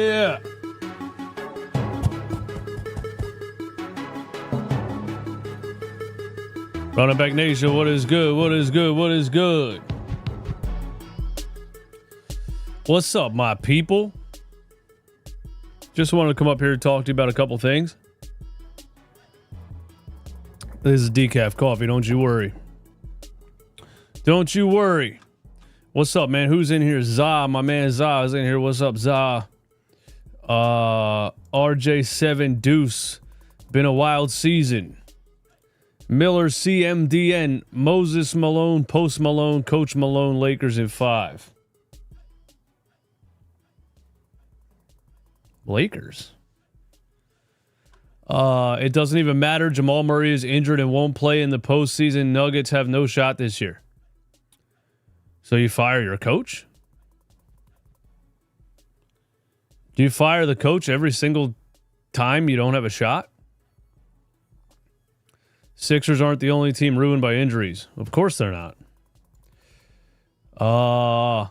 Yeah. Running Back Nation, what is good? What is good? What is good? What's up, my people? Just wanted to come up here and talk to you about a couple things. This is decaf coffee, don't you worry. Don't you worry. What's up, man? Who's in here? Za, my man Za is in here. What's up, Za? RJ7 Deuce. Been a wild season. Miller CMDN. Moses Malone, Post Malone, Coach Malone, Lakers in 5. Lakers. It doesn't even matter. Jamal Murray is injured and won't play in the postseason. Nuggets have no shot this year. So you fire your coach? Do you fire the coach every single time you don't have a shot? Sixers aren't the only team ruined by injuries. Of course they're not. I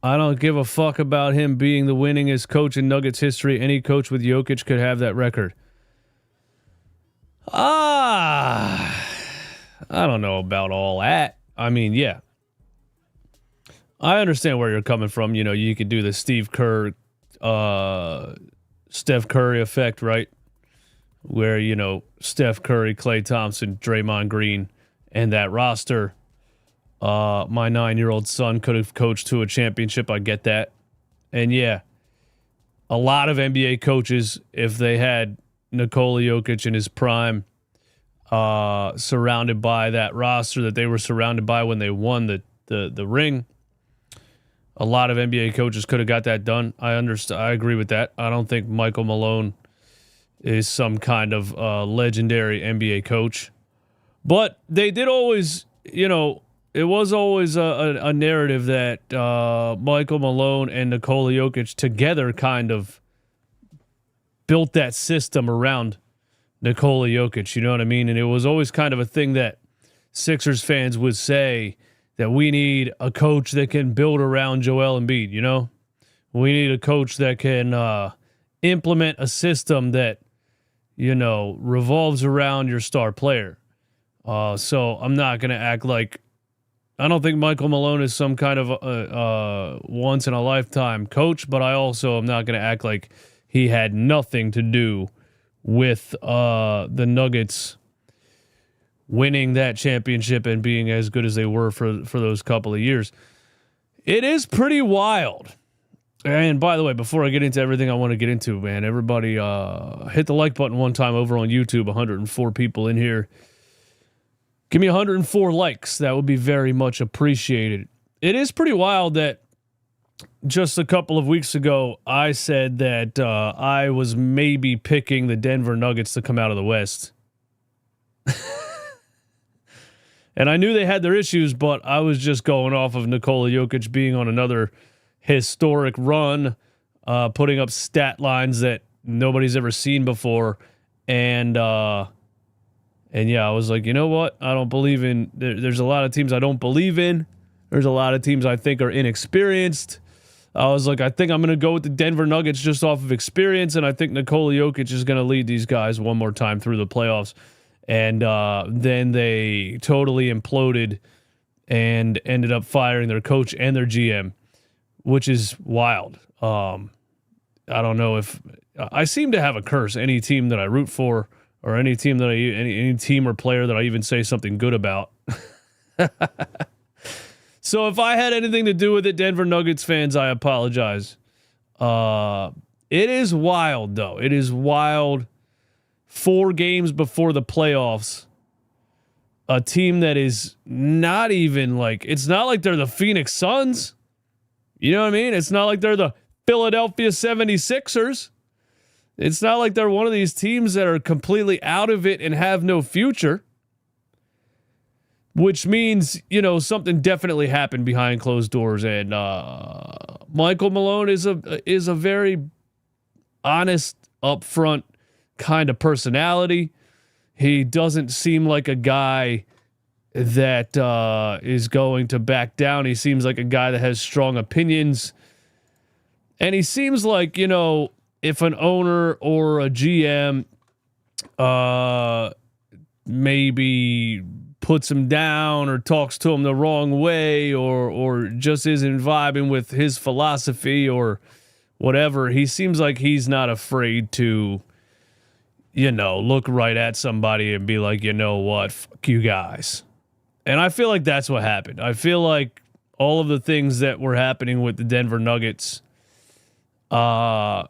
don't give a fuck about him being the winningest coach in Nuggets history. Any coach with Jokic could have that record. I don't know about all that. I mean, yeah. I understand where you're coming from. You know, you could do the Steph Curry effect, right? Where, you know, Steph Curry, Klay Thompson, Draymond Green, and that roster. My 9-year-old son could have coached to a championship. I get that. And yeah, a lot of NBA coaches, if they had Nikola Jokic in his prime, surrounded by that roster that they were surrounded by when they won the ring, a lot of NBA coaches could have got that done. I understand. I agree with that. I don't think Michael Malone is some kind of legendary NBA coach. But they did always, you know, it was always a narrative that Michael Malone and Nikola Jokic together kind of built that system around Nikola Jokic, you know what I mean? And it was always kind of a thing that Sixers fans would say that we need a coach that can build around Joel Embiid, you know? We need a coach that can implement a system that, you know, revolves around your star player. So I'm not going to act like, I don't think Michael Malone is some kind of once in a lifetime coach, but I also am not going to act like he had nothing to do with the Nuggets winning that championship and being as good as they were for those couple of years. It is pretty wild. And by the way, before I get into everything I want to get into, man, everybody hit the like button one time over on YouTube. 104 people in here. Give me 104 likes. That would be very much appreciated. It is pretty wild that just a couple of weeks ago, I said that I was maybe picking the Denver Nuggets to come out of the West. And I knew they had their issues, but I was just going off of Nikola Jokic being on another historic run, putting up stat lines that nobody's ever seen before. And yeah, I was like, you know what? I don't believe in, there's a lot of teams I don't believe in. There's a lot of teams I think are inexperienced. I was like, I think I'm going to go with the Denver Nuggets just off of experience, and I think Nikola Jokic is going to lead these guys one more time through the playoffs. And then they totally imploded and ended up firing their coach and their GM, which is wild. I don't know if I seem to have a curse. Any team that I root for, or any team that any team or player that I even say something good about. So if I had anything to do with it, Denver Nuggets fans, I apologize. It is wild, though. It is wild. 4 games before the playoffs, a team that is not even like, it's not like they're the Phoenix Suns. You know what I mean? It's not like they're the Philadelphia 76ers. It's not like they're one of these teams that are completely out of it and have no future. Which means, you know, something definitely happened behind closed doors. And Michael Malone is a very honest, upfront kind of personality. He doesn't seem like a guy that is going to back down. He seems like a guy that has strong opinions. And he seems like, if an owner or a GM maybe puts him down or talks to him the wrong way or just isn't vibing with his philosophy or whatever, he seems like he's not afraid to, look right at somebody and be like, you know what, fuck you guys. And I feel like that's what happened. I feel like all of the things that were happening with the Denver Nuggets, Malone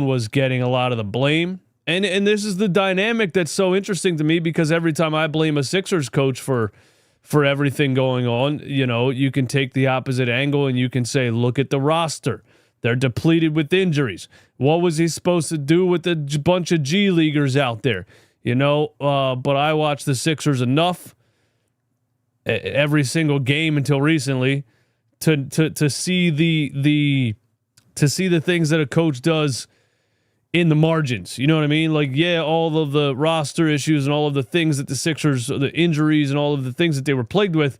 was getting a lot of the blame. And this is the dynamic that's so interesting to me, because every time I blame a Sixers coach for everything going on, you can take the opposite angle and you can say, look at the roster. They're depleted with injuries. What was he supposed to do with a bunch of G leaguers out there? But I watched the Sixers enough every single game until recently to see the things that a coach does in the margins. You know what I mean? Like, yeah, all of the roster issues and all of the things that the Sixers, the injuries and all of the things that they were plagued with.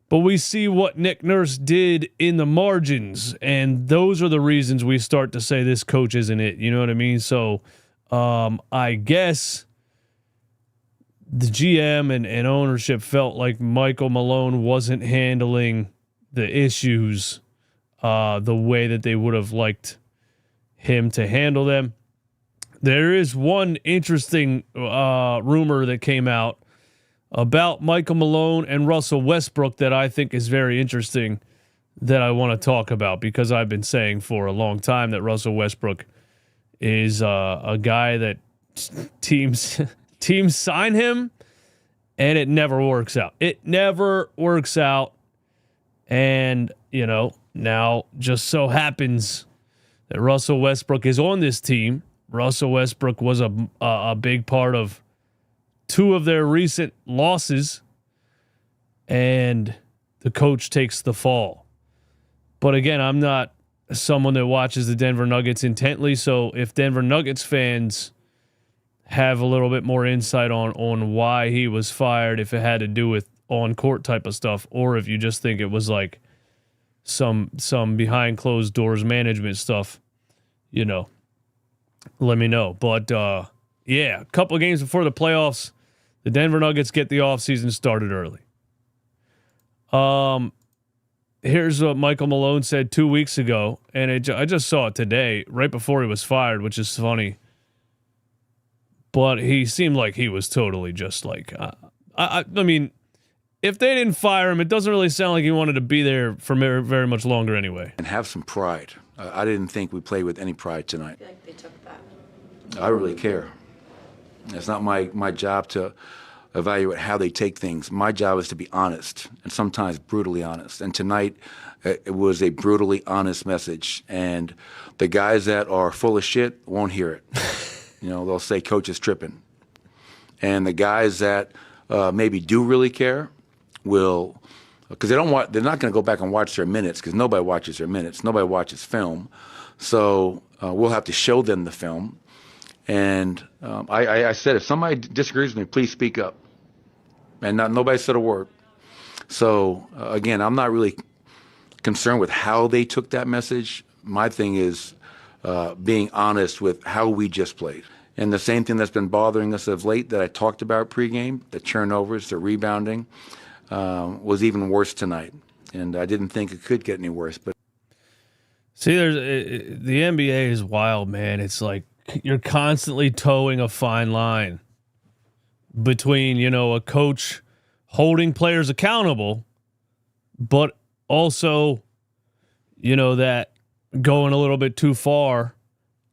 But we see what Nick Nurse did in the margins, and those are the reasons we start to say this coach isn't it. You know what I mean? So I guess the GM and ownership felt like Michael Malone wasn't handling the issues the way that they would have liked him to handle them. There is one interesting rumor that came out about Michael Malone and Russell Westbrook that I think is very interesting, that I want to talk about, because I've been saying for a long time that Russell Westbrook is a guy that teams sign him and it never works out. It never works out. And, now just so happens that Russell Westbrook is on this team. Russell Westbrook was a big part of two of their recent losses, and the coach takes the fall. But again, I'm not someone that watches the Denver Nuggets intently, so if Denver Nuggets fans have a little bit more insight on why he was fired, if it had to do with on-court type of stuff, or if you just think it was like some behind closed doors management stuff, let me know. But a couple of games before the playoffs, the Denver Nuggets get the offseason started early. Here's what Michael Malone said 2 weeks ago, and I just saw it today, right before he was fired, which is funny. But he seemed like he was totally just like, I mean, if they didn't fire him, it doesn't really sound like he wanted to be there for very, very much longer anyway. And have some pride. I didn't think we played with any pride tonight. I feel like they took that. I really care. It's not my job to evaluate how they take things. My job is to be honest, and sometimes brutally honest. And tonight, it was a brutally honest message. And the guys that are full of shit won't hear it. They'll say coach is tripping. And the guys that maybe do really care will, because they're not going to go back and watch their minutes, because nobody watches their minutes. Nobody watches film. So we'll have to show them the film. And I said, if somebody disagrees with me, please speak up. And nobody said a word. So, again, I'm not really concerned with how they took that message. My thing is being honest with how we just played. And the same thing that's been bothering us of late that I talked about pregame, the turnovers, the rebounding, was even worse tonight. And I didn't think it could get any worse. But see, the NBA is wild, man. It's like you're constantly towing a fine line between, a coach holding players accountable, but also, that going a little bit too far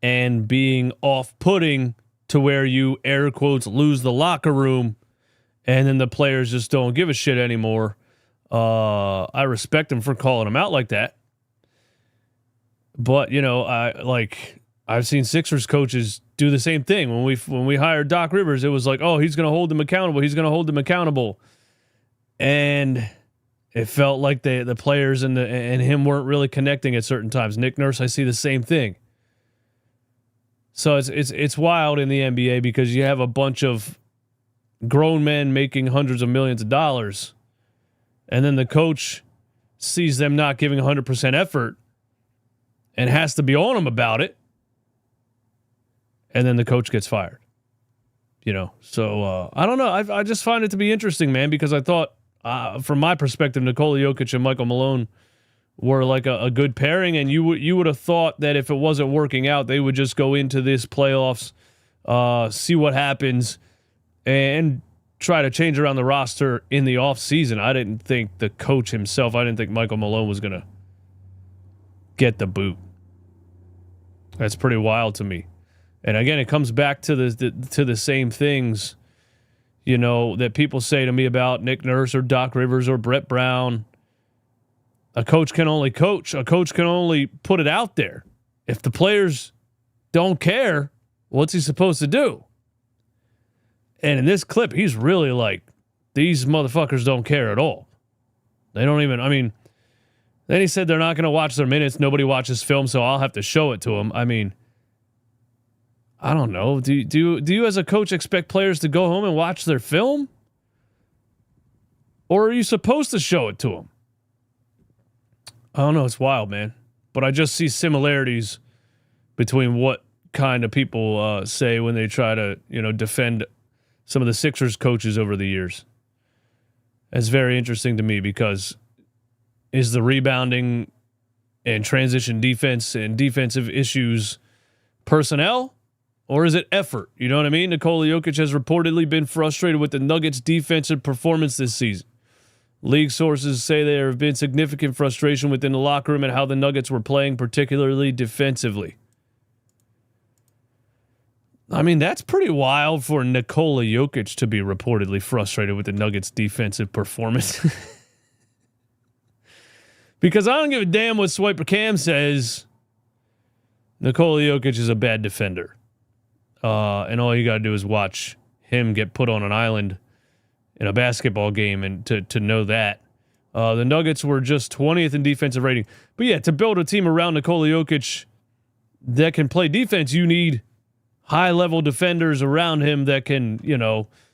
and being off-putting to where you, air quotes, lose the locker room, and then the players just don't give a shit anymore. I respect them for calling them out like that. But, I've seen Sixers coaches do the same thing. When we hired Doc Rivers, it was like, oh, he's going to hold them accountable. He's going to hold them accountable. And it felt like the players and him weren't really connecting at certain times. Nick Nurse, I see the same thing. So it's wild in the NBA because you have a bunch of grown men making hundreds of millions of dollars, and then the coach sees them not giving 100% effort, and has to be on him about it. And then the coach gets fired. So I don't know. I just find it to be interesting, man, because I thought, from my perspective, Nikola Jokic and Michael Malone were like a good pairing, and you would have thought that if it wasn't working out, they would just go into this playoffs, see what happens, and try to change around the roster in the offseason. I didn't think the coach himself, I didn't think Michael Malone was going to get the boot. That's pretty wild to me. And again, it comes back to the same things, that people say to me about Nick Nurse or Doc Rivers or Brett Brown. A coach can only coach. A coach can only put it out there. If the players don't care, what's he supposed to do? And in this clip, he's really like, these motherfuckers don't care at all. They don't even, then he said they're not going to watch their minutes. Nobody watches film, so I'll have to show it to them. I don't know. Do you as a coach expect players to go home and watch their film? Or are you supposed to show it to them? I don't know. It's wild, man. But I just see similarities between what kind of people say when they try to, defend some of the Sixers coaches over the years. It's very interesting to me because is the rebounding and transition defense and defensive issues personnel? Or is it effort? You know what I mean? Nikola Jokic has reportedly been frustrated with the Nuggets' defensive performance this season. League sources say there have been significant frustration within the locker room at how the Nuggets were playing, particularly defensively. That's pretty wild for Nikola Jokic to be reportedly frustrated with the Nuggets' defensive performance. Because I don't give a damn what Swiper Cam says. Nikola Jokic is a bad defender. And all you got to do is watch him get put on an island in a basketball game and to know that. The Nuggets were just 20th in defensive rating. But yeah, to build a team around Nikola Jokic that can play defense, you need high-level defenders around him that can,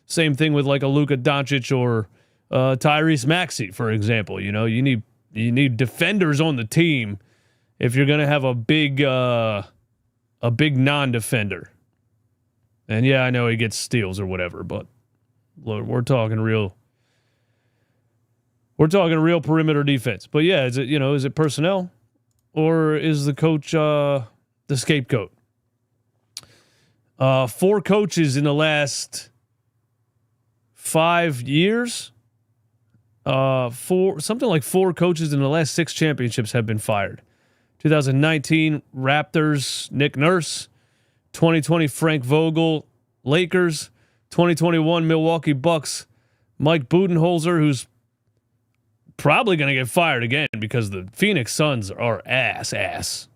same thing with like a Luka Doncic or Tyrese Maxey, for example. You need defenders on the team if you're going to have a big non-defender. And yeah, I know he gets steals or whatever, but look, we're talking real perimeter defense. But yeah, is it personnel or is the coach the scapegoat? 4 coaches in the last 5 years. 4 coaches in the last 6 championships have been fired. 2019 Raptors, Nick Nurse. 2020 Frank Vogel, Lakers. 2021 Milwaukee Bucks, Mike Budenholzer, who's probably going to get fired again because the Phoenix Suns are ass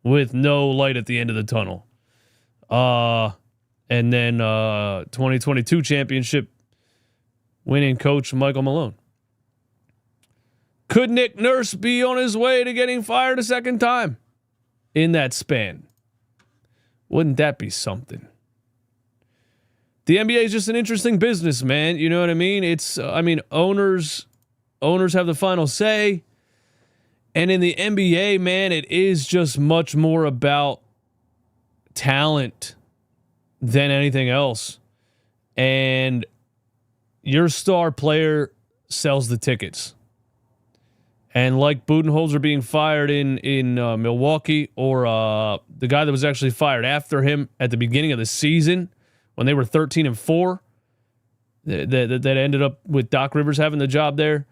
with no light at the end of the tunnel. And then 2022 championship winning coach Michael Malone. Could Nick Nurse be on his way to getting fired a second time in that span? Wouldn't that be something? The NBA is just an interesting business, man. You know what I mean? It's, owners have the final say. And in the NBA, man, it is just much more about talent than anything else. And your star player sells the tickets. And like Budenholzer being fired in Milwaukee, or the guy that was actually fired after him at the beginning of the season when they were 13-4, that ended up with Doc Rivers having the job there.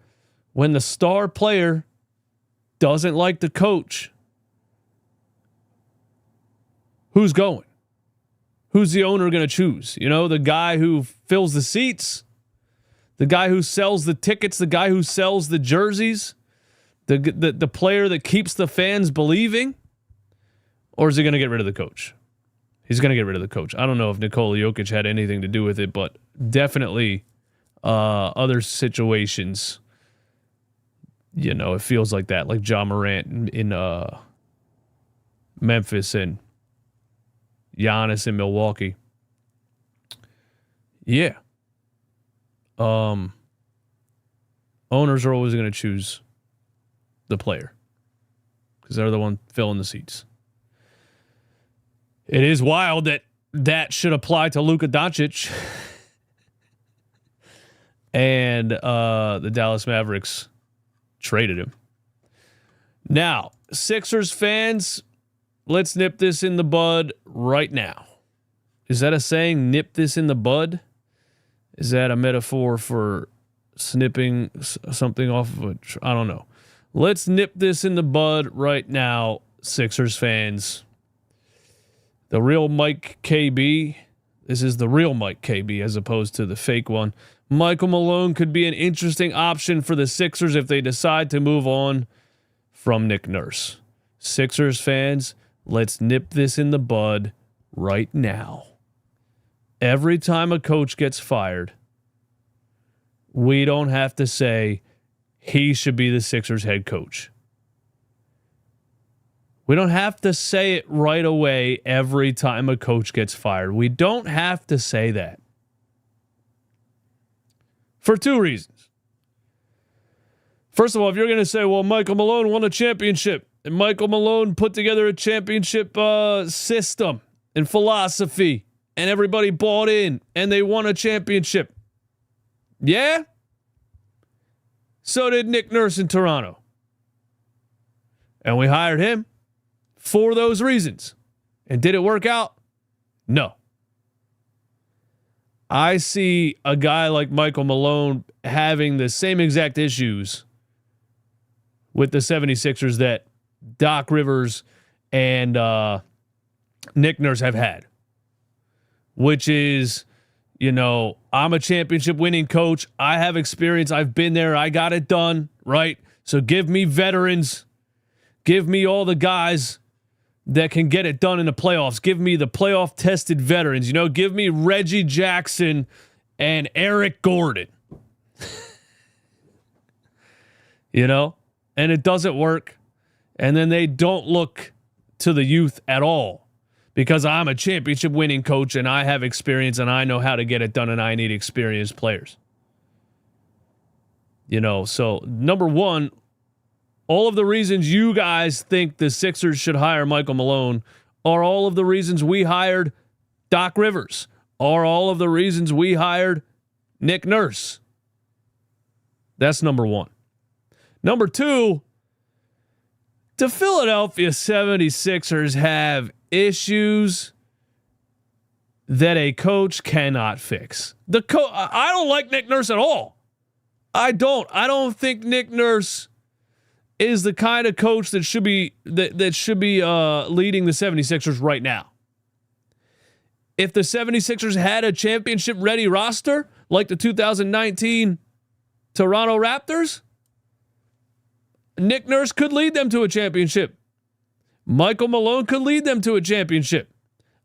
When the star player doesn't like the coach, who's going? Who's the owner going to choose? The guy who fills the seats, the guy who sells the tickets, the guy who sells the jerseys, the player that keeps the fans believing, or is he going to get rid of the coach? He's going to get rid of the coach. I don't know if Nikola Jokic had anything to do with it, but definitely other situations, it feels like that, like Ja Morant in Memphis and Giannis in Milwaukee. Yeah. Owners are always going to choose the player because they're the one filling the seats. It is wild that should apply to Luka Doncic. And the Dallas Mavericks traded him. Now, Sixers fans, let's nip this in the bud right now. Is that a saying, nip this in the bud? Is that a metaphor for snipping something off of a I don't know. Let's nip this in the bud right now, Sixers fans. The real Mike KB. This is the real Mike KB as opposed to the fake one. Michael Malone could be an interesting option for the Sixers if they decide to move on from Nick Nurse. Sixers fans, let's nip this in the bud right now. Every time a coach gets fired, we don't have to say he should be the Sixers head coach. We don't have to say it right away every time a coach gets fired. We don't have to say that. For two reasons. First of all, if you're going to say, well, Michael Malone won a championship, and Michael Malone put together a championship system and philosophy, and everybody bought in, and they won a championship. Yeah? So did Nick Nurse in Toronto. And we hired him for those reasons. And did it work out? No. I see a guy like Michael Malone having the same exact issues with the 76ers that Doc Rivers and Nick Nurse have had, which is, you know, I'm a championship winning coach. I have experience. I've been there. I got it done, right? So give me veterans. Give me all the guys that can get it done in the playoffs. Give me the playoff tested veterans. You know, give me Reggie Jackson and Eric Gordon. You know, and it doesn't work. And then they don't look to the youth at all because I'm a championship winning coach and I have experience and I know how to get it done and I need experienced players. You know, so number one, all of the reasons you guys think the Sixers should hire Michael Malone are all of the reasons we hired Doc Rivers, are all of the reasons we hired Nick Nurse. That's number one. Number two, the Philadelphia 76ers have issues that a coach cannot fix. I don't like Nick Nurse at all. I don't think Nick Nurse is the kind of coach that should be leading the 76ers right now. If the 76ers had a championship-ready roster like the 2019 Toronto Raptors, Nick Nurse could lead them to a championship. Michael Malone could lead them to a championship.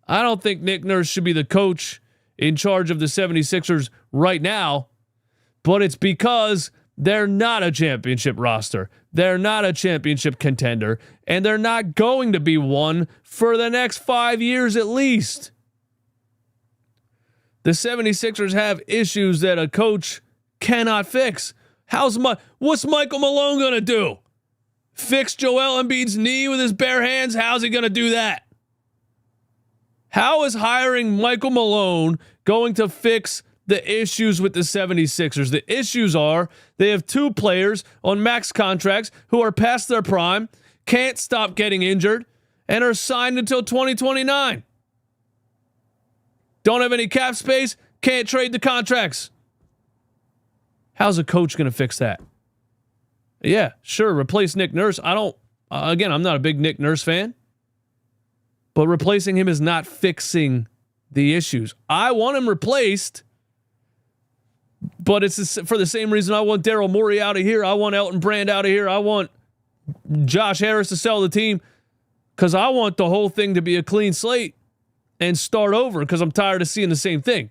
I don't think Nick Nurse should be the coach in charge of the 76ers right now, but it's because they're not a championship roster. They're not a championship contender, and they're not going to be one for the next 5 years at least. The 76ers have issues that a coach cannot fix. What's Michael Malone going to do? Fix Joel Embiid's knee with his bare hands? How's he going to do that? How is hiring Michael Malone going to fix the issues with the 76ers? The issues are they have two players on max contracts who are past their prime, can't stop getting injured, and are signed until 2029. Don't have any cap space, can't trade the contracts. How's a coach going to fix that? Yeah, sure, replace Nick Nurse. I'm not a big Nick Nurse fan, but replacing him is not fixing the issues. I want him replaced, but it's for the same reason I want Daryl Morey out of here. I want Elton Brand out of here. I want Josh Harris to sell the team because I want the whole thing to be a clean slate and start over because I'm tired of seeing the same thing.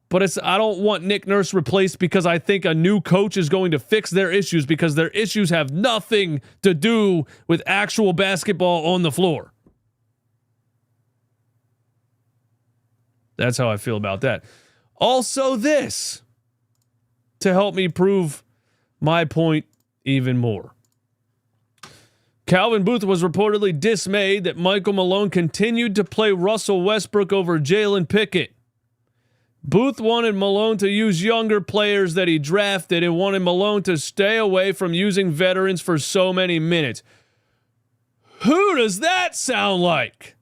But I don't want Nick Nurse replaced because I think a new coach is going to fix their issues because their issues have nothing to do with actual basketball on the floor. That's how I feel about that. Also this, to help me prove my point even more. Calvin Booth was reportedly dismayed that Michael Malone continued to play Russell Westbrook over Jalen Pickett. Booth wanted Malone to use younger players that he drafted and wanted Malone to stay away from using veterans for so many minutes. Who does that sound like?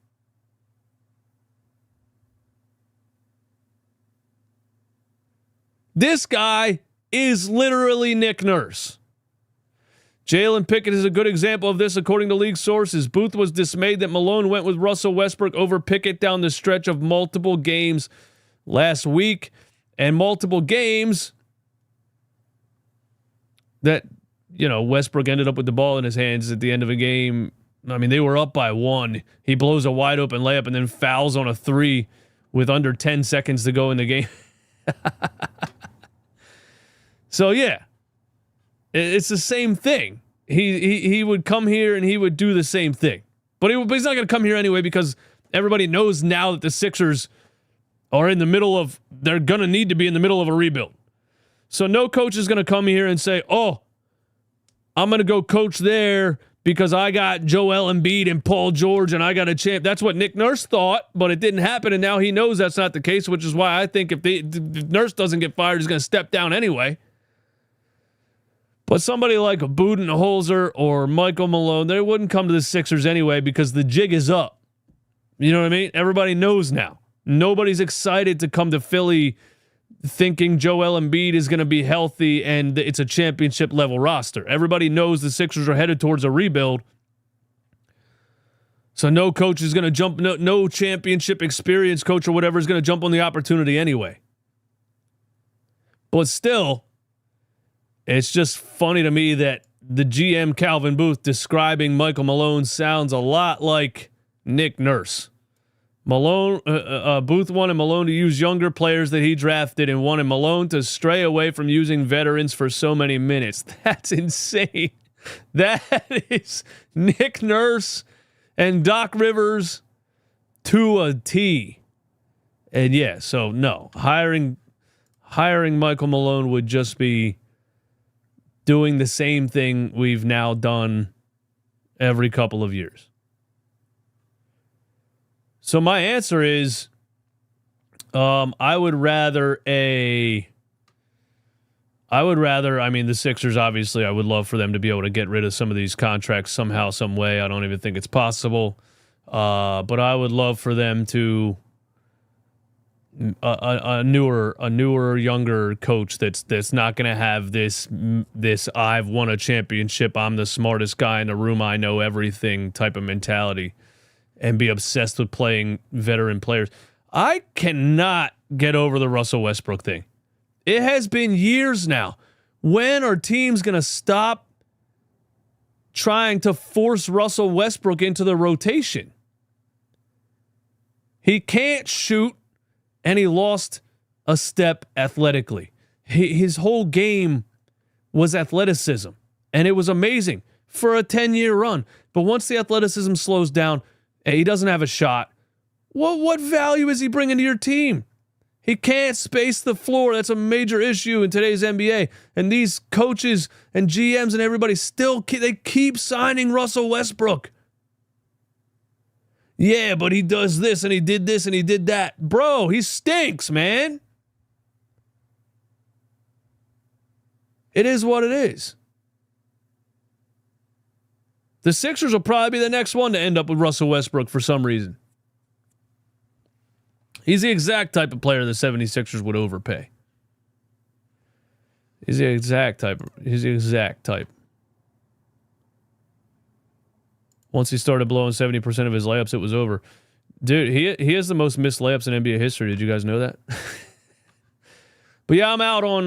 This guy is literally Nick Nurse. Jalen Pickett is a good example of this, according to league sources. Booth was dismayed that Malone went with Russell Westbrook over Pickett down the stretch of multiple games last week, and multiple games that, Westbrook ended up with the ball in his hands at the end of a game. I mean, they were up by 1. He blows a wide open layup and then fouls on a 3 with under 10 seconds to go in the game. So yeah, it's the same thing. He would come here and he would do the same thing, but he's not going to come here anyway because everybody knows now that the Sixers are in the middle of. They're going to need to be in the middle of a rebuild. So no coach is going to come here and say, "Oh, I'm going to go coach there because I got Joel Embiid and Paul George and I got a champ." That's what Nick Nurse thought, but it didn't happen, and now he knows that's not the case, which is why I think if Nurse doesn't get fired, he's going to step down anyway. But somebody like Budenholzer or Michael Malone, they wouldn't come to the Sixers anyway because the jig is up. You know what I mean? Everybody knows now. Nobody's excited to come to Philly thinking Joel Embiid is going to be healthy and it's a championship level roster. Everybody knows the Sixers are headed towards a rebuild. So no coach is going to jump, no championship experience coach or whatever is going to jump on the opportunity anyway. But still, it's just funny to me that the GM Calvin Booth describing Michael Malone sounds a lot like Nick Nurse. Booth wanted Malone to use younger players that he drafted and wanted Malone to stray away from using veterans for so many minutes. That's insane. That is Nick Nurse and Doc Rivers to a T. And yeah, so no, hiring Michael Malone would just be doing the same thing we've now done every couple of years. So my answer is, I would rather, the Sixers, obviously, I would love for them to be able to get rid of some of these contracts somehow, some way. I don't even think it's possible. But I would love for them to, a newer, younger coach that's not going to have this I've won a championship, I'm the smartest guy in the room, I know everything type of mentality, and be obsessed with playing veteran players. I cannot get over the Russell Westbrook thing. It has been years now. When are teams going to stop trying to force Russell Westbrook into the rotation? He can't shoot, and he lost a step athletically. His whole game was athleticism, and it was amazing for a 10-year run. But once the athleticism slows down, he doesn't have a shot. What value is he bringing to your team? He can't space the floor. That's a major issue in today's NBA. And these coaches and GMs and everybody they keep signing Russell Westbrook. Yeah, but he does this and he did this and he did that. Bro, he stinks, man. It is what it is. The Sixers will probably be the next one to end up with Russell Westbrook for some reason. He's the exact type of player the 76ers would overpay. He's the exact type. Once he started blowing 70% of his layups, it was over. Dude, he has the most missed layups in NBA history. Did you guys know that? But yeah, I'm out on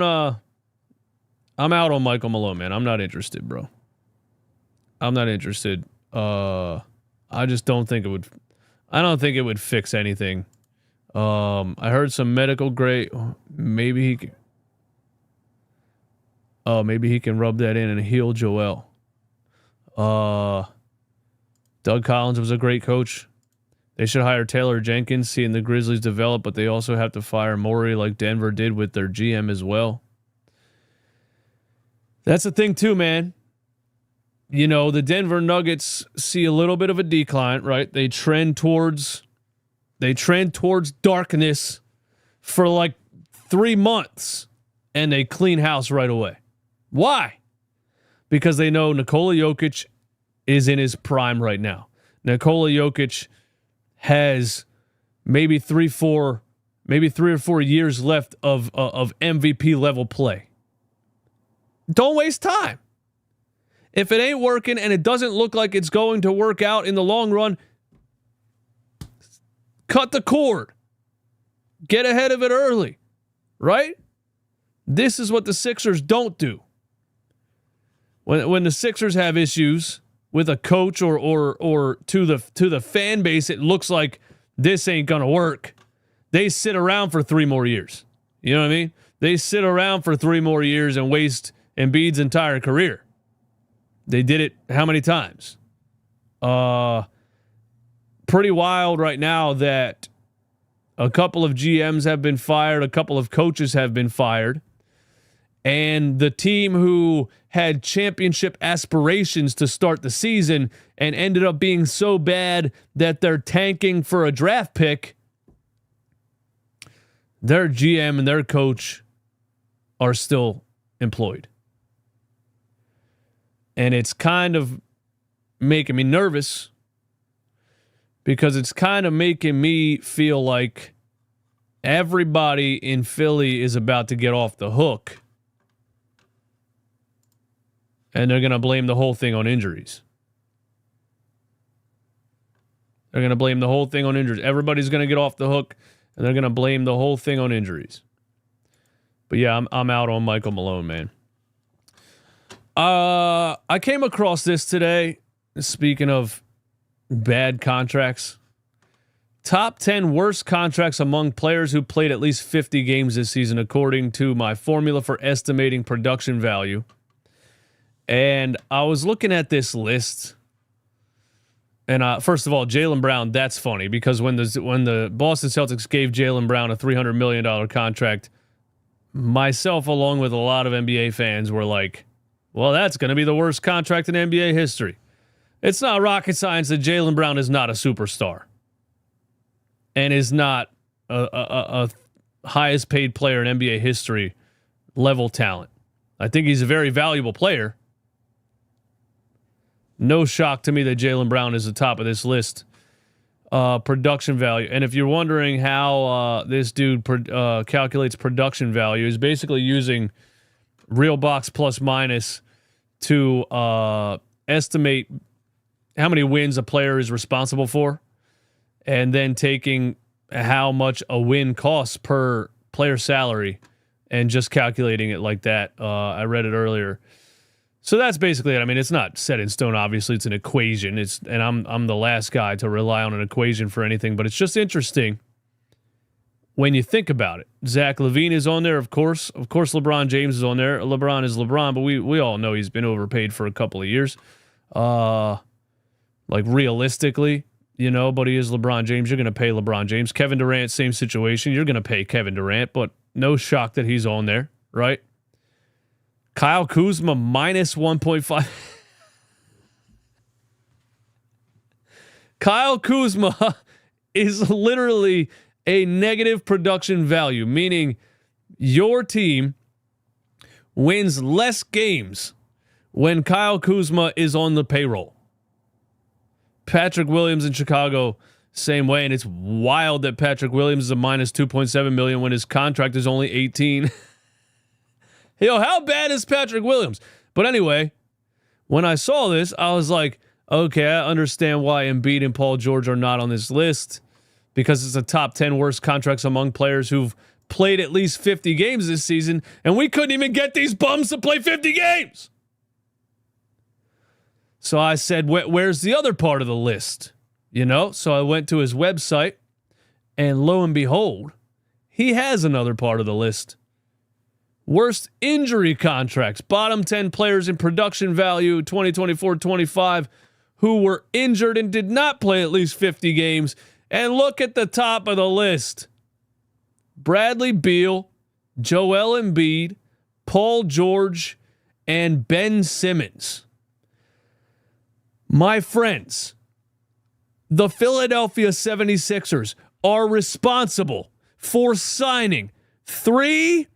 Michael Malone, man. I'm not interested, bro. I'm not interested. I just don't think it would. I don't think it would fix anything. I heard some medical grade. Maybe he can. Oh, maybe he can rub that in and heal Joel. Doug Collins was a great coach. They should hire Taylor Jenkins, seeing the Grizzlies develop, but they also have to fire Morey like Denver did with their GM as well. That's the thing too, man. the Denver Nuggets see a little bit of a decline, right? They trend towards darkness for like 3 months, and they clean house right away. Why? Because they know Nikola Jokic is in his prime right now. Nikola Jokic has maybe 3 or 4 years left of MVP level play. Don't waste time. If it ain't working and it doesn't look like it's going to work out in the long run, cut the cord. Get ahead of it early, right? This is what the Sixers don't do. When the Sixers have issues with a coach or to the fan base, it looks like this ain't gonna work. They sit around for 3 more years. You know what I mean? They sit around for 3 more years and waste Embiid's entire career. They did it how many times? Pretty wild right now that a couple of GMs have been fired, a couple of coaches have been fired, and the team who had championship aspirations to start the season and ended up being so bad that they're tanking for a draft pick, their GM and their coach are still employed. And it's kind of making me nervous because it's kind of making me feel like everybody in Philly is about to get off the hook. And they're going to blame the whole thing on injuries. They're going to blame the whole thing on injuries. Everybody's going to get off the hook, and they're going to blame the whole thing on injuries. But yeah, I'm out on Michael Malone, man. I came across this today. Speaking of bad contracts, top 10 worst contracts among players who played at least 50 games this season, according to my formula for estimating production value. And I was looking at this list, and first of all, Jaylen Brown, that's funny because when the Boston Celtics gave Jaylen Brown a $300 million contract, myself along with a lot of NBA fans were like, well, that's going to be the worst contract in NBA history. It's not rocket science that Jaylen Brown is not a superstar and is not a highest paid player in NBA history level talent. I think he's a very valuable player. No shock to me that Jaylen Brown is the top of this list. Production value. And if you're wondering how this dude calculates production value, is basically using real box plus minus to estimate how many wins a player is responsible for, and then taking how much a win costs per player salary and just calculating it like that. I read it earlier. So that's basically it. I mean, it's not set in stone. Obviously, it's an equation. And I'm the last guy to rely on an equation for anything, but it's just interesting when you think about it. Zach LaVine is on there, of course. Of course, LeBron James is on there. LeBron is LeBron, but we all know he's been overpaid for a couple of years. Like realistically, but he is LeBron James. You're going to pay LeBron James. Kevin Durant, same situation. You're going to pay Kevin Durant, but no shock that he's on there, right? Kyle Kuzma minus 1.5. Kyle Kuzma is literally a negative production value, meaning your team wins less games when Kyle Kuzma is on the payroll. Patrick Williams in Chicago, same way, and it's wild that Patrick Williams is a minus 2.7 million when his contract is only 18. Yo, how bad is Patrick Williams? But anyway, when I saw this, I was like, okay, I understand why Embiid and Paul George are not on this list, because it's the top 10 worst contracts among players who've played at least 50 games this season, and we couldn't even get these bums to play 50 games. So I said, where's the other part of the list? So I went to his website, and lo and behold, he has another part of the list. Worst injury contracts. Bottom 10 players in production value 2024-25 who were injured and did not play at least 50 games. And look at the top of the list. Bradley Beal, Joel Embiid, Paul George, and Ben Simmons. My friends, the Philadelphia 76ers are responsible for signing 3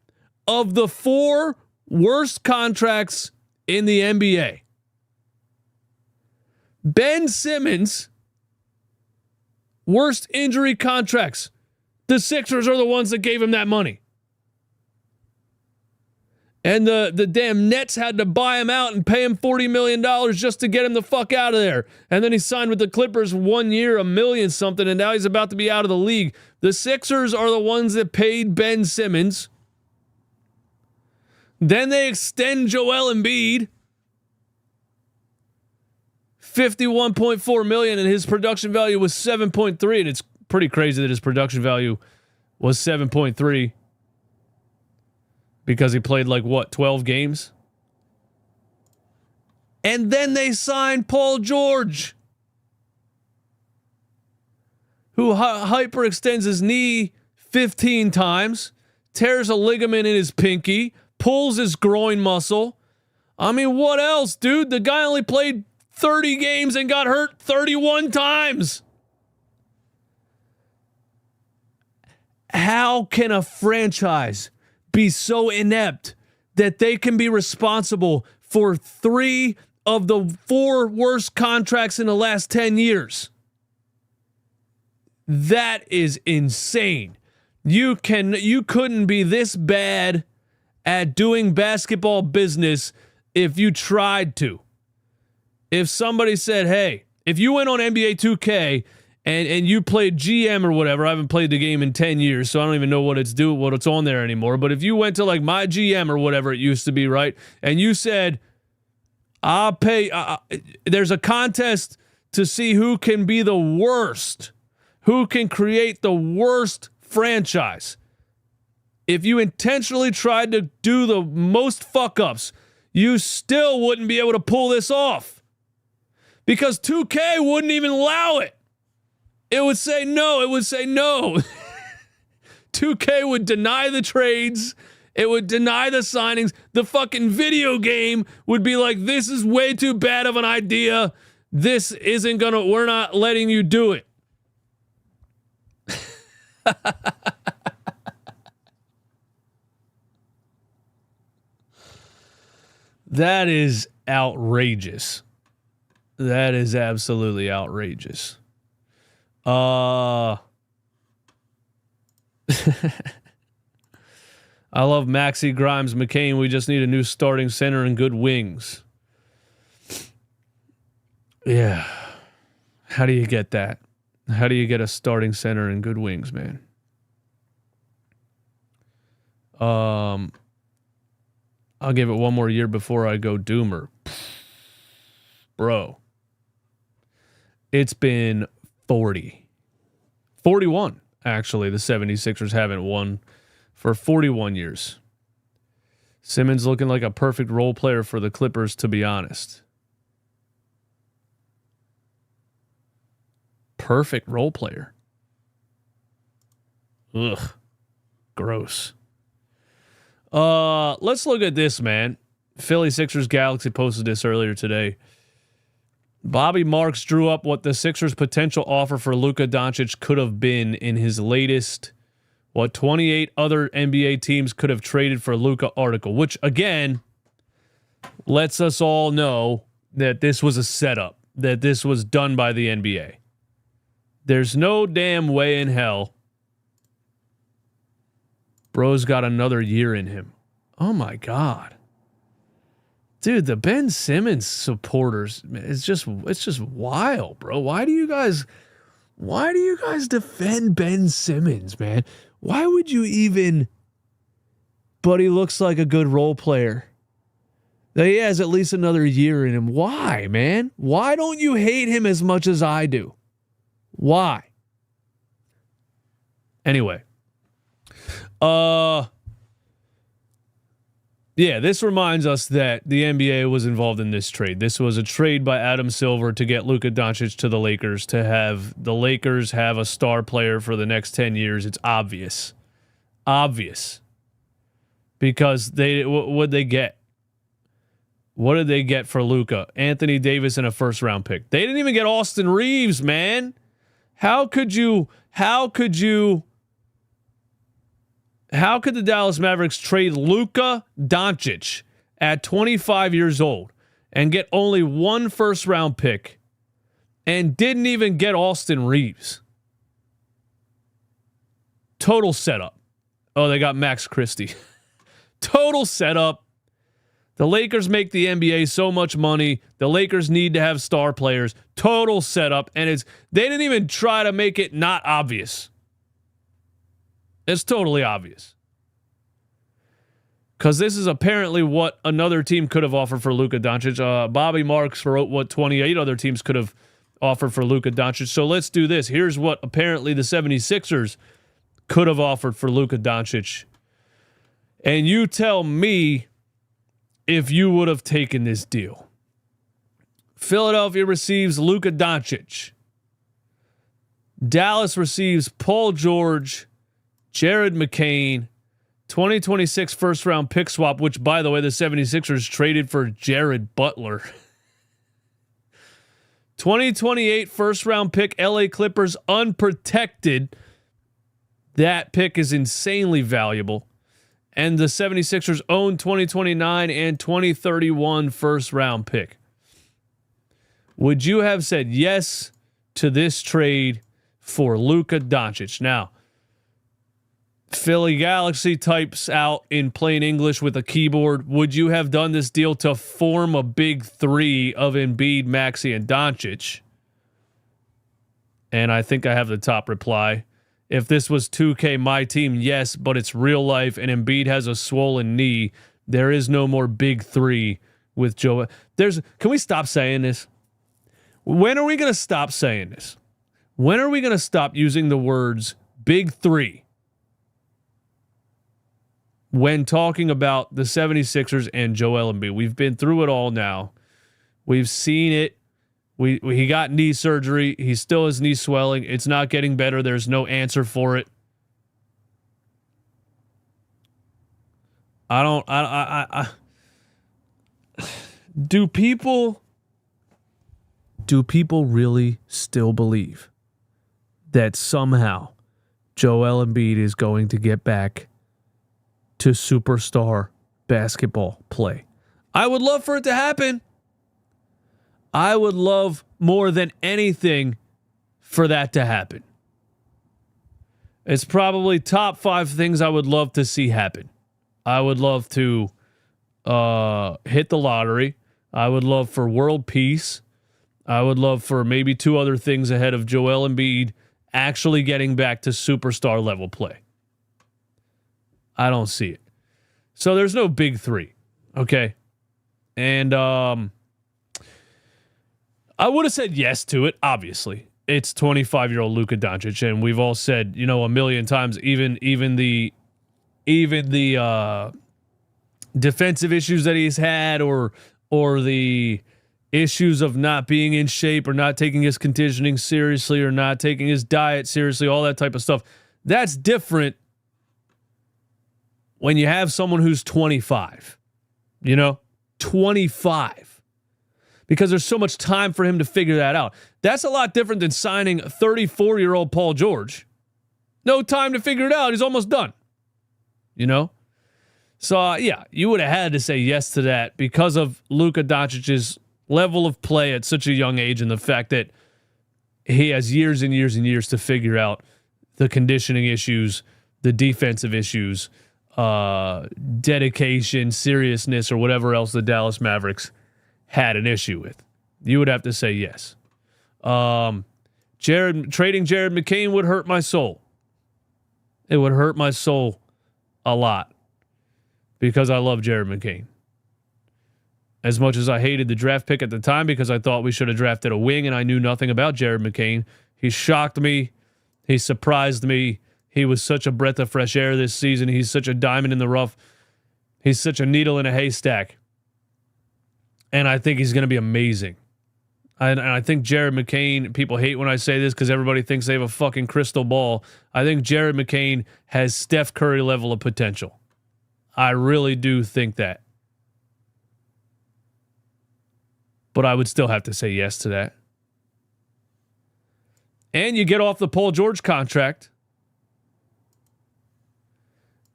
of the 4 worst contracts in the NBA. Ben Simmons, worst injury contracts. The Sixers are the ones that gave him that money. And the damn Nets had to buy him out and pay him $40 million just to get him the fuck out of there. And then he signed with the Clippers 1 year, $1 million something, and now he's about to be out of the league. The Sixers are the ones that paid Ben Simmons. Then they extend Joel Embiid. $51.4 million, and his production value was 7.3, and it's pretty crazy that his production value was 7.3. Because he played 12 games? And then they signed Paul George, who hyperextends his knee 15 times, tears a ligament in his pinky, pulls his groin muscle. I mean, what else, dude? The guy only played 30 games and got hurt 31 times. How can a franchise be so inept that they can be responsible for 3 of the 4 worst contracts in the last 10 years? That is insane. You couldn't be this bad at doing basketball business if you tried to. If somebody said, hey, if you went on NBA 2K and you played GM or whatever, I haven't played the game in 10 years, so I don't even know what it's on there anymore. But if you went to my GM or whatever it used to be, right? And you said, I'll pay, there's a contest to see who can be the worst, who can create the worst franchise. If you intentionally tried to do the most fuck-ups, you still wouldn't be able to pull this off. Because 2K wouldn't even allow it. It would say no. 2K would deny the trades. It would deny the signings. The fucking video game would be like, this is way too bad of an idea. We're not letting you do it. That is outrageous. That is absolutely outrageous. I love Maxey, Grimes, McCain. We just need a new starting center and good wings. Yeah. How do you get that? How do you get a starting center and good wings, man? I'll give it one more year before I go doomer. Bro. It's been 41, actually. The 76ers haven't won for 41 years. Simmons looking like a perfect role player for the Clippers, to be honest. Perfect role player. Ugh. Gross. Let's look at this, man. Philly Sixers Galaxy posted this earlier today. Bobby Marks drew up what the Sixers' potential offer for Luka Doncic could have been in his latest, 28 other NBA teams could have traded for Luka article, which, again, lets us all know that this was a setup, that this was done by the NBA. There's no damn way in hell bro's got another year in him. Oh, my God. Dude, the Ben Simmons supporters, it's just wild, bro. Why do you guys defend Ben Simmons, man? Why would you even? But he looks like a good role player. He has at least another year in him. Why, man? Why don't you hate him as much as I do? Why? Anyway. Yeah, this reminds us that the NBA was involved in this trade. This was a trade by Adam Silver to get Luka Doncic to the Lakers, to have the Lakers have a star player for the next 10 years. It's obvious. Obvious. Because what'd they get? What did they get for Luka? Anthony Davis and a first-round pick. They didn't even get Austin Reeves, man. How could the Dallas Mavericks trade Luka Doncic at 25 years old and get only one first-round pick and didn't even get Austin Reeves? Total setup. Oh, they got Max Christie. Total setup. The Lakers make the NBA so much money. The Lakers need to have star players. Total setup. And they didn't even try to make it not obvious. It's totally obvious. Because this is apparently what another team could have offered for Luka Doncic. Bobby Marks wrote what 28 other teams could have offered for Luka Doncic. So let's do this. Here's what apparently the 76ers could have offered for Luka Doncic. And you tell me if you would have taken this deal. Philadelphia receives Luka Doncic. Dallas receives Paul George, Jared McCain, 2026 first-round pick swap, which, by the way, the 76ers traded for Jared Butler. 2028 first-round pick, LA Clippers unprotected. That pick is insanely valuable. And the 76ers own 2029 and 2031 first-round pick. Would you have said yes to this trade for Luka Doncic? Now, Philly Galaxy types out in plain English with a keyboard, would you have done this deal to form a big three of Embiid, Maxey, and Doncic? And I think I have the top reply. If this was 2K, my team, yes, but it's real life and Embiid has a swollen knee. There is no more big three with Joe. Can we stop saying this? When are we going to stop saying this? When are we going to stop using the words big three when talking about the 76ers and Joel Embiid? We've been through it all now. We've seen it. He got knee surgery. He still has knee swelling. It's not getting better. There's no answer for it. Do people really still believe that somehow Joel Embiid is going to get back to superstar basketball play? I would love for it to happen. I would love more than anything for that to happen. It's probably top 5 things I would love to see happen. I would love to hit the lottery. I would love for world peace. I would love for maybe 2 other things ahead of Joel Embiid actually getting back to superstar level play. I don't see it. So there's no big three. Okay. And I would have said yes to it, obviously. It's 25-year-old Luka Doncic, and we've all said, a million times, even the defensive issues that he's had or the issues of not being in shape or not taking his conditioning seriously or not taking his diet seriously, all that type of stuff. That's different when you have someone who's 25, 25. Because there's so much time for him to figure that out. That's a lot different than signing 34-year-old Paul George. No time to figure it out. He's almost done. So, yeah, you would have had to say yes to that because of Luka Doncic's level of play at such a young age and the fact that he has years and years and years to figure out the conditioning issues, the defensive issues, dedication, seriousness, or whatever else the Dallas Mavericks had an issue with. You would have to say yes. Trading Jared McCain would hurt my soul. It would hurt my soul a lot because I love Jared McCain. As much as I hated the draft pick at the time because I thought we should have drafted a wing and I knew nothing about Jared McCain, he shocked me. He surprised me. He was such a breath of fresh air this season. He's such a diamond in the rough. He's such a needle in a haystack. And I think he's going to be amazing. And I think Jared McCain, people hate when I say this because everybody thinks they have a fucking crystal ball. I think Jared McCain has Steph Curry level of potential. I really do think that. But I would still have to say yes to that. And you get off the Paul George contract.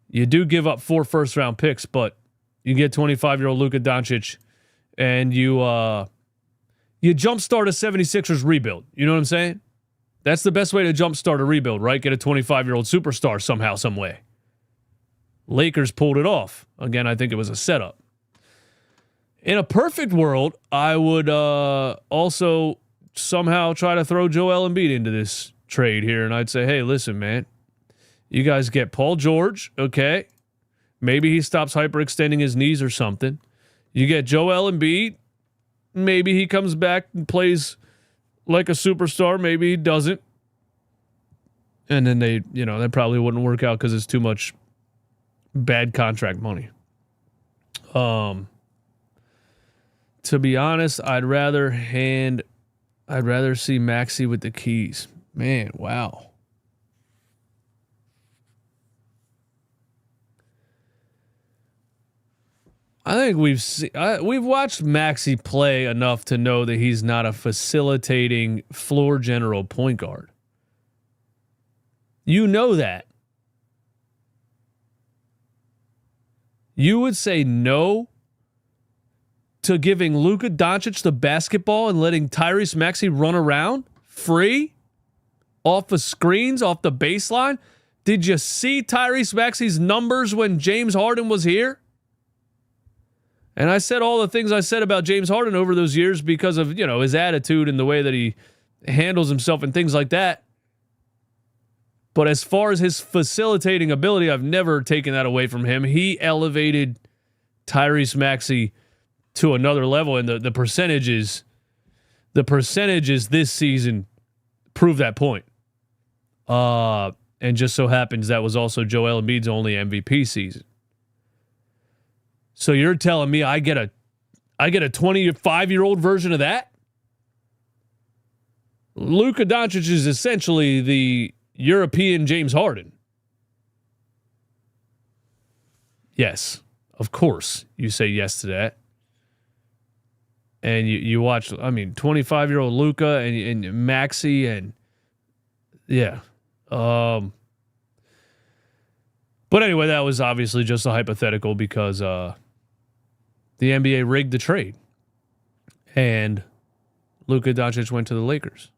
You do give up 4 first-round picks, but you get 25-year-old Luka Doncic, and you jumpstart a 76ers rebuild. You know what I'm saying? That's the best way to jumpstart a rebuild, right? Get a 25-year-old superstar somehow, some way. Lakers pulled it off. Again, I think it was a setup. In a perfect world, I would also somehow try to throw Joel Embiid into this trade here, and I'd say, hey, listen, man, you guys get Paul George, okay? Maybe he stops hyperextending his knees or something. You get Joel Embiid. Maybe he comes back and plays like a superstar. Maybe he doesn't. And then that probably wouldn't work out because it's too much bad contract money. To be honest, I'd rather see Maxey with the keys. Man, wow. I think we've watched Maxey play enough to know that he's not a facilitating floor general point guard. You know that. You would say no to giving Luka Doncic the basketball and letting Tyrese Maxey run around free off the screens, off the baseline? Did you see Tyrese Maxey's numbers when James Harden was here? And I said all the things I said about James Harden over those years because of, his attitude and the way that he handles himself and things like that. But as far as his facilitating ability, I've never taken that away from him. He elevated Tyrese Maxey to another level, and the percentages this season prove that point. And just so happens that was also Joel Embiid's only MVP season. So you're telling me I get a 25-year-old version of that? Luka Doncic is essentially the European James Harden. Yes, of course, you say yes to that. And you watch, 25-year-old Luka and Maxey and yeah. But anyway, that was obviously just a hypothetical because the NBA rigged the trade. And Luka Doncic went to the Lakers.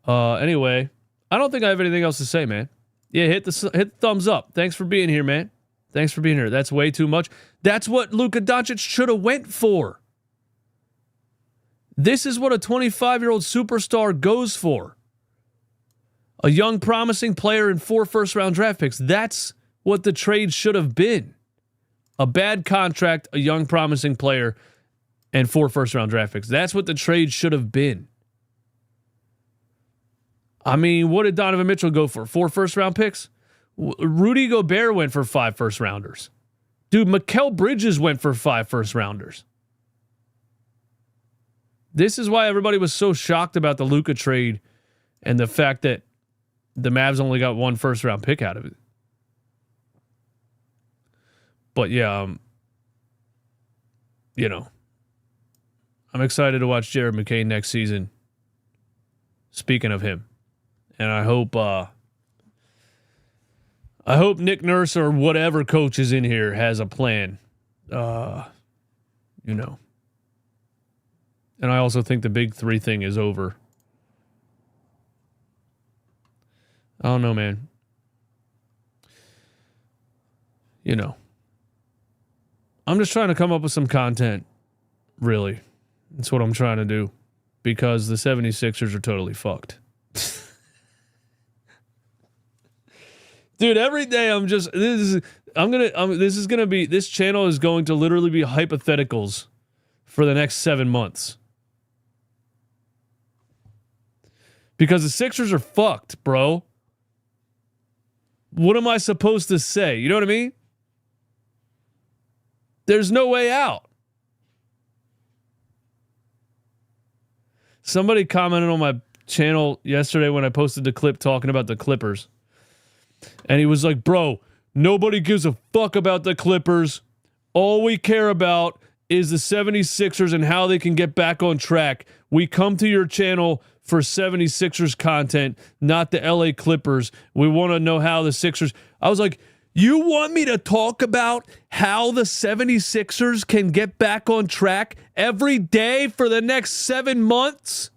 Anyway, I don't think I have anything else to say, man. Yeah, hit the thumbs up. Thanks for being here, man. Thanks for being here. That's way too much. That's what Luka Doncic should have went for. This is what a 25-year-old superstar goes for. A young, promising player and 4 first-round draft picks. That's what the trade should have been. A bad contract, a young, promising player, and 4 first-round draft picks. That's what the trade should have been. What did Donovan Mitchell go for? 4 first-round picks? Rudy Gobert went for 5 first-rounders. Dude, Mikal Bridges went for 5 first-rounders. This is why everybody was so shocked about the Luka trade and the fact that the Mavs only got 1 first-round pick out of it. But yeah, I'm excited to watch Jared McCain next season. Speaking of him. And I hope Nick Nurse or whatever coach is in here has a plan. And I also think the big 3 thing is over. I don't know, man. I'm just trying to come up with some content, really. That's what I'm trying to do. Because the 76ers are totally fucked. Dude, every day this channel is going to literally be hypotheticals for the next 7 months. Because the Sixers are fucked, bro. What am I supposed to say? You know what I mean? There's no way out. Somebody commented on my channel yesterday when I posted the clip talking about the Clippers. And he was like, bro, nobody gives a fuck about the Clippers. All we care about is the 76ers and how they can get back on track. We come to your channel for 76ers content, not the LA Clippers. We want to know how the Sixers. I was like, you want me to talk about how the 76ers can get back on track every day for the next 7 months?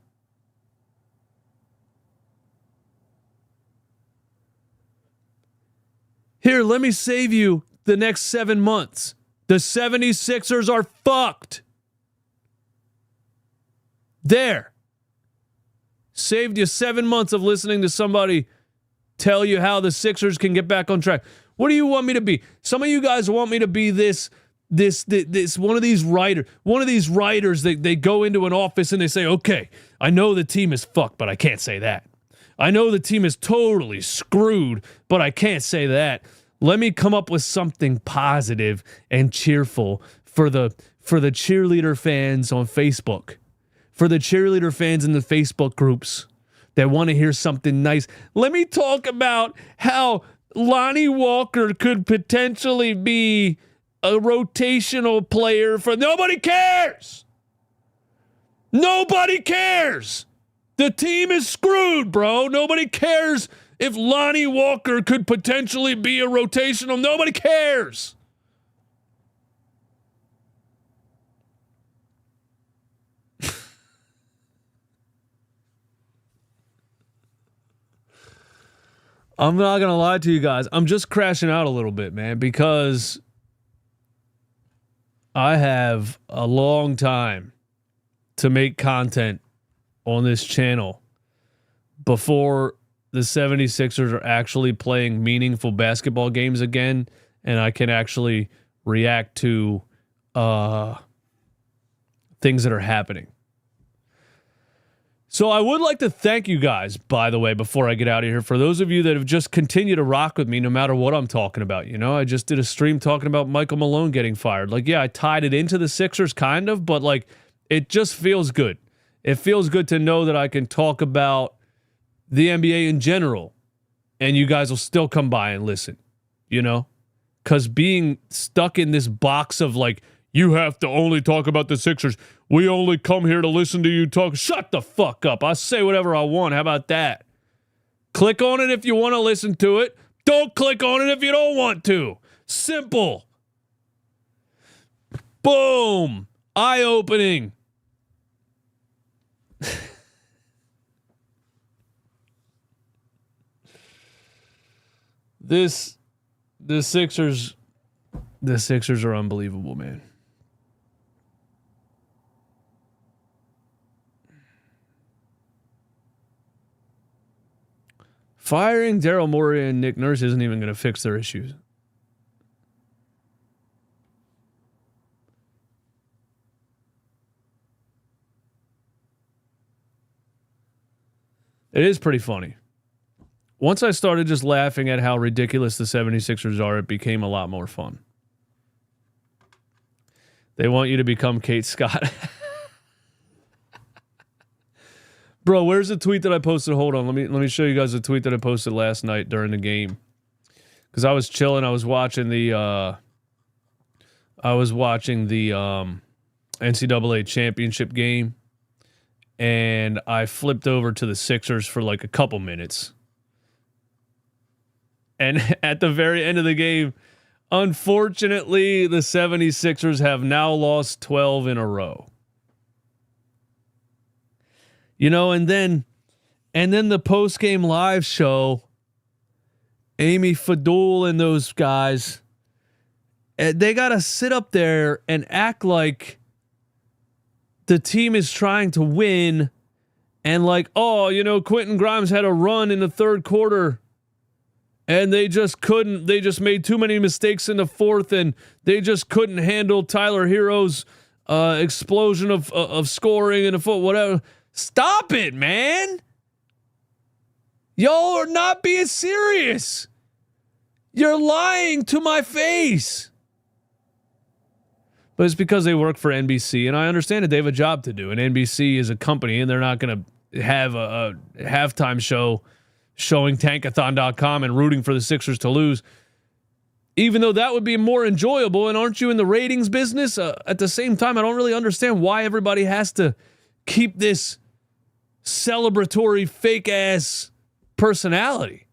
Here, let me save you the next 7 months. The 76ers are fucked. There. Saved you 7 months of listening to somebody tell you how the Sixers can get back on track. What do you want me to be? Some of you guys want me to be this one of these writers that they go into an office and they say, okay, I know the team is fucked, but I can't say that. I know the team is totally screwed, but I can't say that. Let me come up with something positive and cheerful for the cheerleader fans on Facebook, for the cheerleader fans in the Facebook groups that want to hear something nice. Let me talk about how Lonnie Walker could potentially be a rotational player for nobody cares. Nobody cares. The team is screwed, bro. Nobody cares if Lonnie Walker could potentially be a rotational. Nobody cares. I'm not going to lie to you guys. I'm just crashing out a little bit, man, because I have a long time to make content on this channel before the 76ers are actually playing meaningful basketball games again, and I can actually react to things that are happening. So I would like to thank you guys, by the way, before I get out of here, for those of you that have just continued to rock with me no matter what I'm talking about. You know, I just did a stream talking about Michael Malone getting fired. Like, yeah, I tied it into the Sixers kind of, but like, it just feels good. It feels good to know that I can talk about the NBA in general, and you guys will still come by and listen, you know? Because being stuck in this box of like, you have to only talk about the Sixers. We only come here to listen to you talk. Shut the fuck up. I say whatever I want. How about that? Click on it if you want to listen to it. Don't click on it if you don't want to. Simple. Boom. Eye-opening. The Sixers are unbelievable, man. Firing Daryl Morey and Nick Nurse isn't even going to fix their issues. It is pretty funny. Once I started just laughing at how ridiculous the 76ers are, it became a lot more fun. They want you to become Kate Scott. Bro, where's the tweet that I posted? Hold on, let me show you guys the tweet that I posted last night during the game. Because I was chilling, I was watching the NCAA championship game, and I flipped over to the Sixers for like a couple minutes. And at the very end of the game, unfortunately, the 76ers have now lost 12 in a row. You know, and then the post-game live show, Amy Fadul and those guys, they got to sit up there and act like the team is trying to win and like, oh, you know, Quentin Grimes had a run in the third quarter and they just couldn't. They just made too many mistakes in the fourth and they just couldn't handle Tyler Hero's explosion of scoring in the foot, whatever. Stop it, man. Y'all are not being serious. You're lying to my face. But it's because they work for NBC, and I understand that they have a job to do, and NBC is a company, and they're not going to have a halftime show showing tankathon.com and rooting for the Sixers to lose. Even though that would be more enjoyable, and aren't you in the ratings business? At the same time, I don't really understand why everybody has to keep this celebratory fake-ass personality.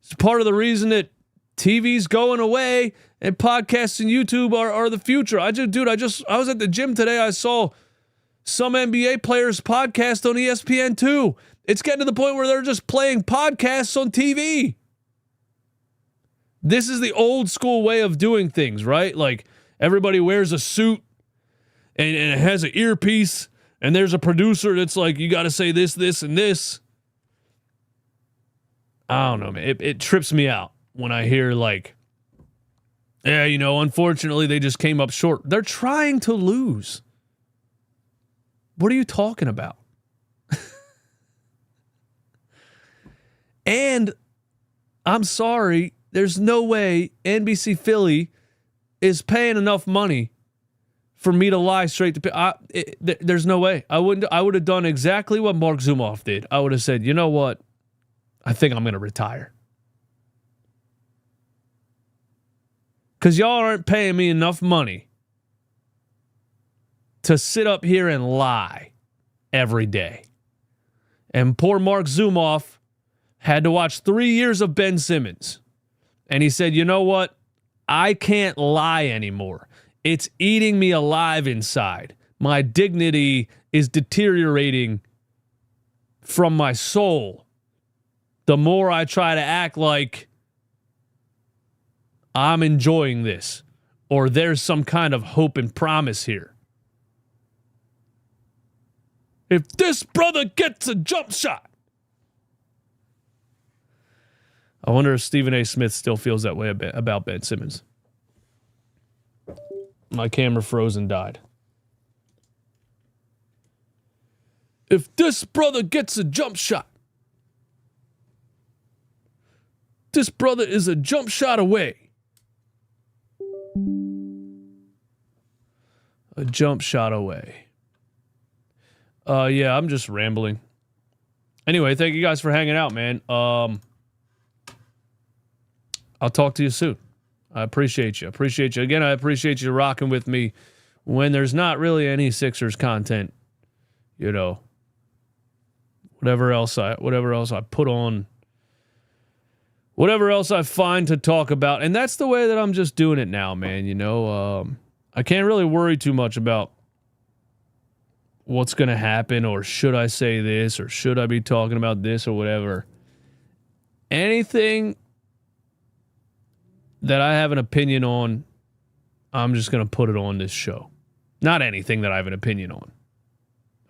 It's part of the reason that TV's going away and podcasts and YouTube are the future. I was at the gym today. I saw some NBA players podcast on ESPN2. It's getting to the point where they're just playing podcasts on TV. This is the old school way of doing things, right? Like everybody wears a suit and it has an earpiece, and there's a producer that's like, you got to say this, this, and this. I don't know, man. It trips me out when I hear like, yeah, unfortunately they just came up short. They're trying to lose. What are you talking about? And I'm sorry, there's no way NBC Philly is paying enough money for me to lie straight to. There's no way. I would have done exactly what Mark Zumoff did. I would have said, you know what? I think I'm going to retire. Because y'all aren't paying me enough money to sit up here and lie every day. And poor Mark Zumoff had to watch 3 years of Ben Simmons. And he said, you know what? I can't lie anymore. It's eating me alive inside. My dignity is deteriorating from my soul. The more I try to act like I'm enjoying this, or there's some kind of hope and promise here. If this brother gets a jump shot. I wonder if Stephen A. Smith still feels that way about Ben Simmons. My camera froze and died. If this brother gets a jump shot. This brother is a jump shot away. A jump shot away. Yeah, I'm just rambling. Anyway, thank you guys for hanging out, man. I'll talk to you soon. I appreciate you. Again, I appreciate you rocking with me when there's not really any Sixers content. Whatever else I put on, whatever else I find to talk about. And that's the way that I'm just doing it now, man. I can't really worry too much about what's going to happen, or should I say this, or should I be talking about this, or whatever. Anything that I have an opinion on, I'm just going to put it on this show. Not anything that I have an opinion on.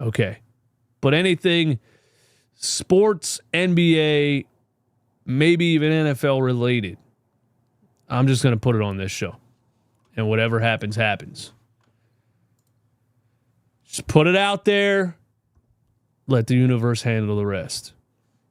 Okay. But anything sports, NBA, maybe even NFL related, I'm just going to put it on this show. And whatever happens, happens. Just put it out there. Let the universe handle the rest.